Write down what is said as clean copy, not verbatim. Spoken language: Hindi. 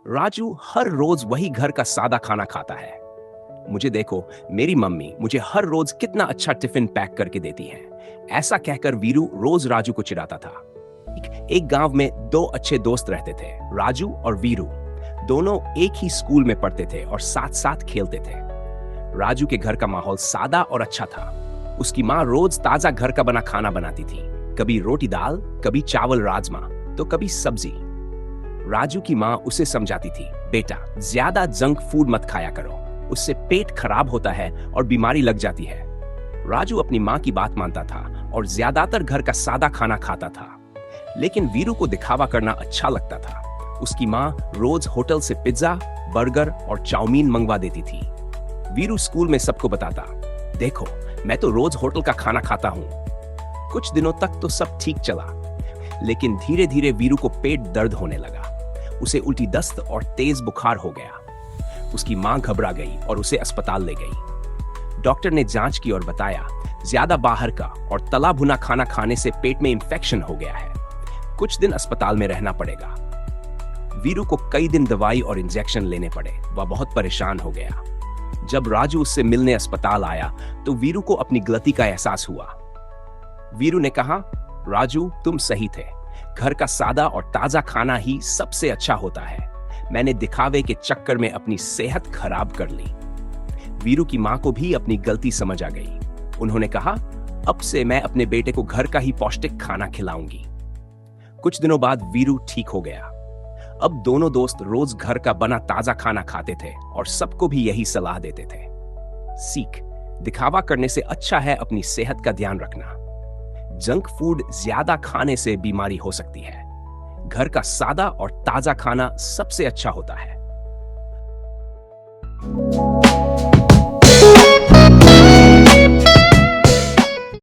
राजू हर रोज वही घर का सादा खाना खाता है। मुझे देखो, मेरी मम्मी मुझे हर रोज कितना अच्छा टिफिन पैक करके देती है। ऐसा कहकर वीरू रोज राजू को चिढ़ाता था। एक गांव में दो अच्छे दोस्त रहते थे, राजू और वीरू। दोनों एक ही स्कूल में पढ़ते थे और साथ साथ खेलते थे। राजू के घर का माहौल सादा और अच्छा था। उसकी माँ रोज ताजा घर का बना खाना बनाती थी, कभी रोटी दाल, कभी चावल राजमा, तो कभी सब्जी। राजू की माँ उसे समझाती थी, बेटा ज्यादा जंक फूड मत खाया करो, उससे पेट खराब होता है और बीमारी लग जाती है। राजू अपनी माँ की बात मानता था और ज्यादातर घर का सादा खाना खाता था। लेकिन वीरू को दिखावा करना अच्छा लगता था। उसकी माँ रोज होटल से पिज्जा, बर्गर और चाउमीन मंगवा देती थी। वीरू स्कूल में सबको बताता, देखो मैं तो रोज होटल का खाना खाता हूँ। कुछ दिनों तक तो सब ठीक चला, लेकिन धीरे धीरे वीरू को पेट दर्द होने लगा। उसे उल्टी दस्त और तेज बुखार हो गया। उसकी मां घबरा गई और उसे अस्पताल ले गई। डॉक्टर ने जांच की और बताया, ज्यादा बाहर का और तला भुना खाना खाने से पेट में इंफेक्शन हो गया है। कुछ दिन अस्पताल में रहना पड़ेगा। वीरू को कई दिन दवाई और इंजेक्शन लेने पड़े। वह बहुत परेशान हो गया। जब राजू उससे मिलने अस्पताल आया तो वीरू को अपनी गलती का एहसास हुआ। वीरू ने कहा, राजू तुम सही थे, घर का सादा और ताजा खाना ही सबसे अच्छा होता है। मैंने दिखावे के चक्कर में अपनी सेहत खराब कर ली। वीरू की मां को भी अपनी गलती समझ आ गई। उन्होंने कहा, अब से मैं अपने बेटे को घर का ही पौष्टिक खाना खिलाऊंगी। कुछ दिनों बाद वीरू ठीक हो गया। अब दोनों दोस्त रोज घर का बना ताजा खाना खाते थे और सबको भी यही सलाह देते थे। सीख, दिखावा करने से अच्छा है अपनी सेहत का ध्यान रखना। जंक फूड ज्यादा खाने से बीमारी हो सकती है। घर का सादा और ताजा खाना सबसे अच्छा होता है।